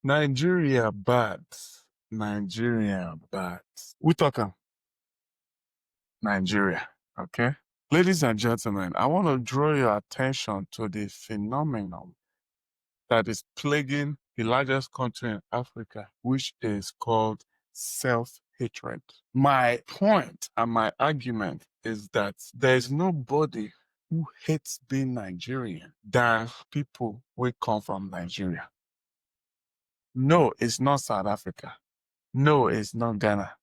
Nigeria bad. Nigeria bad. We talking Nigeria, okay? Ladies and gentlemen, I want to draw your attention to the phenomenon that is plaguing the largest country in Africa, which is called self-hatred. My point and my argument is that there is nobody who hates being Nigerian than people who come from Nigeria. No, it's not South Africa. No, it's not Ghana.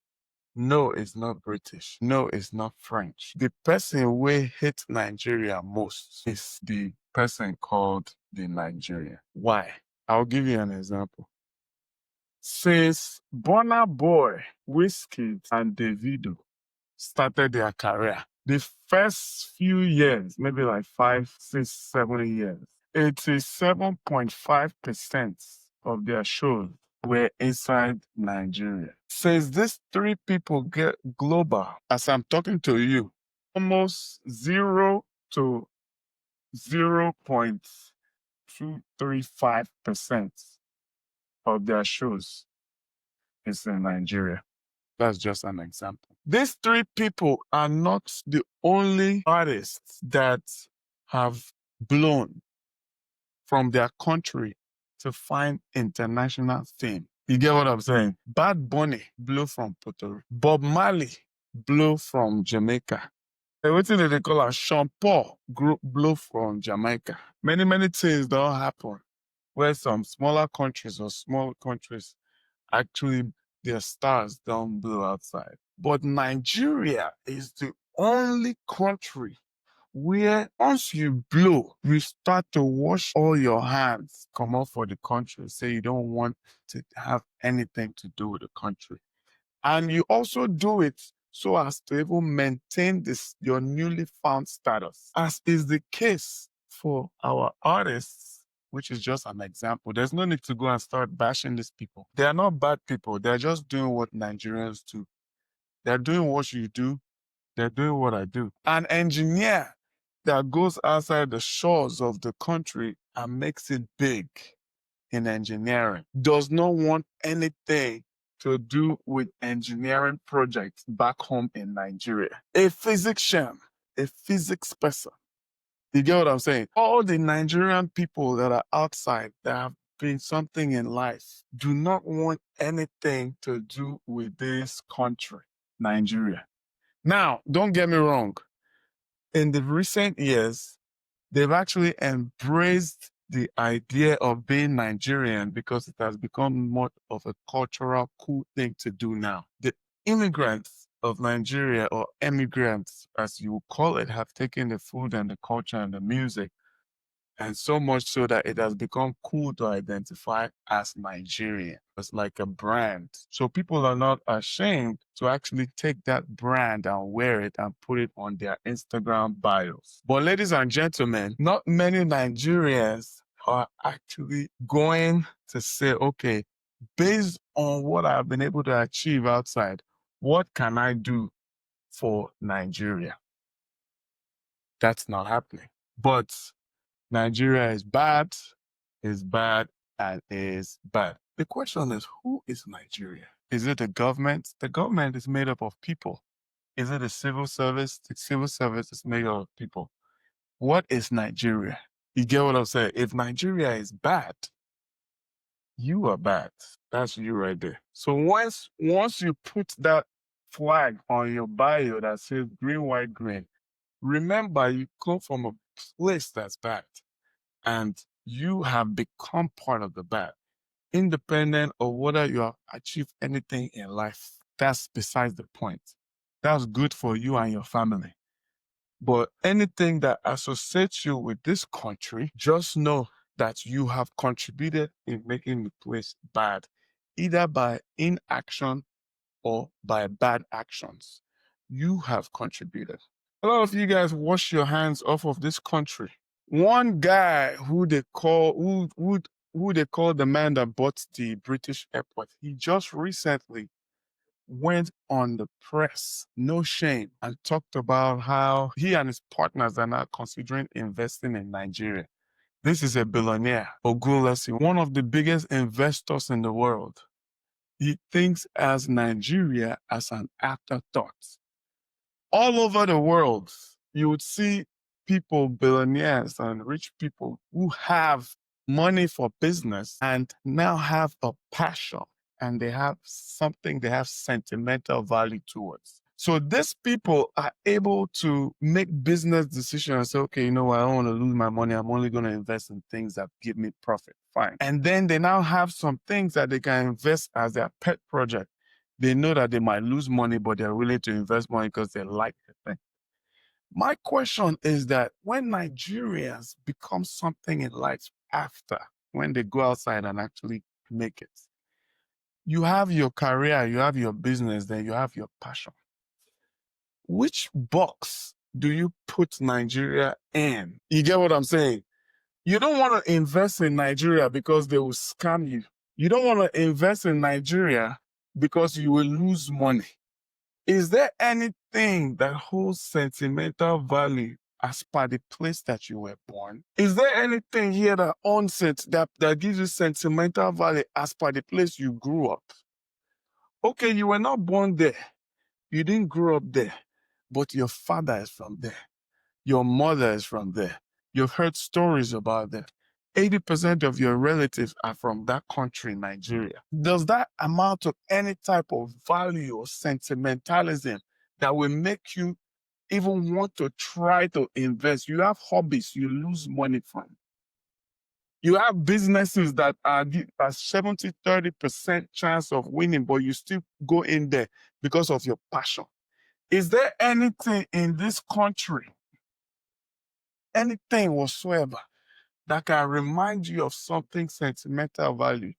No, it's not British. No, it's not French. The person who hates Nigeria most is the person called the Nigerian. Why? I'll give you an example. Since Burna Boy, Wizkid, and Davido started their career, the first few years, maybe like 5, 6, 7 years, 87.5% of their shows were inside Nigeria. Since these three people get global, as I'm talking to you, almost 0 to 0.235% of their shows is in Nigeria. That's just an example. These three people are not the only artists that have blown from their country to find international fame. You get what I'm saying? Bad Bunny blew from Puerto Rico. Bob Marley blew from Jamaica. What did they call her? Sean Paul blew from Jamaica. Many things don't happen where some smaller countries or small countries actually their stars don't blow outside. But Nigeria is the only country where once you blow, you start to wash all your hands, come out for the country, say you don't want to have anything to do with the country. And you also do it so as to even maintain this your newly found status, as is the case for our artists, which is just an example. There's no need to go and start bashing these people. They are not bad people. They're just doing what Nigerians do. They're doing what you do. They're doing what I do. An engineer that goes outside the shores of the country and makes it big in engineering does not want anything to do with engineering projects back home in Nigeria. A physician, a physics person. You get what I'm saying? All the Nigerian people that are outside that have been something in life do not want anything to do with this country, Nigeria. Now, don't get me wrong. In the recent years, they've actually embraced the idea of being Nigerian because it has become more of a cultural cool thing to do now. The immigrants of Nigeria, or emigrants as you would call it, have taken the food and the culture and the music, and so much so that it has become cool to identify as Nigerian. It's like a brand. So people are not ashamed to actually take that brand and wear it and put it on their Instagram bios. But ladies and gentlemen, not many Nigerians are actually going to say, okay, based on what I've been able to achieve outside, what can I do for Nigeria? That's not happening. But Nigeria is bad, and is bad. The question is, who is Nigeria? Is it the government? The government is made up of people. Is it the civil service? The civil service is made up of people. What is Nigeria? You get what I'm saying? If Nigeria is bad, you are bad. That's you right there. So once you put that flag on your bio that says green, white, green, remember you come from a place that's bad. And you have become part of the bad, independent of whether you have achieved anything in life. That's besides the point. That's good for you and your family. But anything that associates you with this country, just know that you have contributed in making the place bad, either by inaction or by bad actions. You have contributed. A lot of you guys wash your hands off of this country. One guy who they call who they call the man that bought the British airport, he just recently went on the press, no shame, and talked about how he and his partners are now considering investing in Nigeria. This is a billionaire, Ogulesi, one of the biggest investors in the world. He thinks as Nigeria as an afterthought. All over the world, you would see people, billionaires and rich people who have money for business and now have a passion and they have something they have sentimental value towards. So these people are able to make business decisions and say, okay, you know what, I don't want to lose my money. I'm only going to invest in things that give me profit. Fine. And then they now have some things that they can invest as their pet project. They know that they might lose money, but they're willing to invest money because they like the thing. My question is that when Nigerians become something in life after, when they go outside and actually make it, you have your career, you have your business, then you have your passion. Which box do you put Nigeria in? You get what I'm saying? You don't want to invest in Nigeria because they will scam you. You don't want to invest in Nigeria because you will lose money. Is there anything that holds sentimental value as per the place that you were born? Is there anything here that that gives you sentimental value as per the place you grew up? Okay, you were not born there. You didn't grow up there, but your father is from there. Your mother is from there. You've heard stories about that. 80% of your relatives are from that country, Nigeria. Does that amount to any type of value or sentimentalism that will make you even want to try to invest? You have hobbies you lose money from. You have businesses that are a 70, 30% chance of winning, but you still go in there because of your passion. Is there anything in this country, anything whatsoever, that can remind you of something sentimental value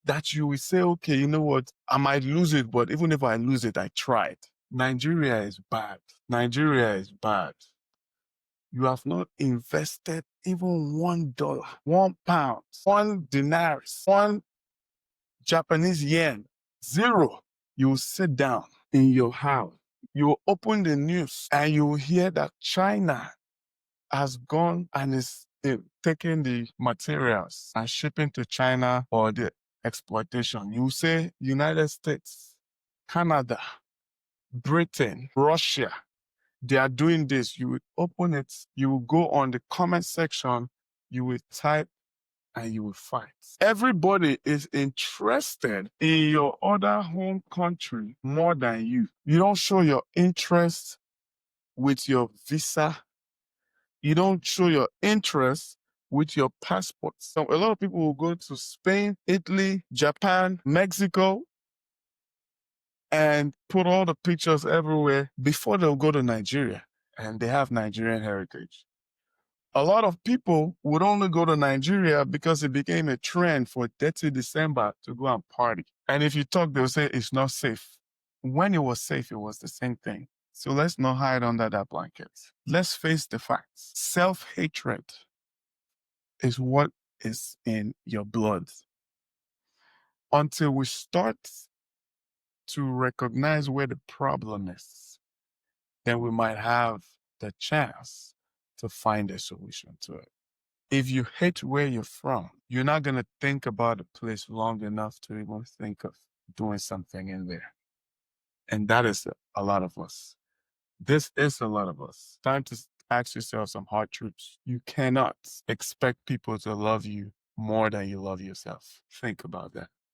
that you will say, okay, you know what, I might lose it, but even if I lose it, I tried. Nigeria is bad. Nigeria is bad. You have not invested even $1, £1, £1, one Japanese yen, zero. You will sit down in your house. You will open the news and you will hear that China has gone and is taking the materials and shipping to China for the exploitation. You say United States, Canada, Britain, Russia, they are doing this. You will open it, you will go on the comment section, you will type and you will fight. Everybody is interested in your other home country more than you. You don't show your interest with your visa. You don't show your interest with your passports. So a lot of people will go to Spain, Italy, Japan, Mexico, and put all the pictures everywhere before they'll go to Nigeria, and they have Nigerian heritage. A lot of people would only go to Nigeria because it became a trend for 30 December to go and party. And if you talk, they'll say it's not safe. When it was safe, it was the same thing. So let's not hide under that blanket. Let's face the facts. Self-hatred is what is in your blood. Until we start to recognize where the problem is, then we might have the chance to find a solution to it. If you hate where you're from, you're not going to think about a place long enough to even think of doing something in there. And that is a lot of us. This is a lot of us. Time to ask yourself some hard truths. You cannot expect people to love you more than you love yourself. Think about that.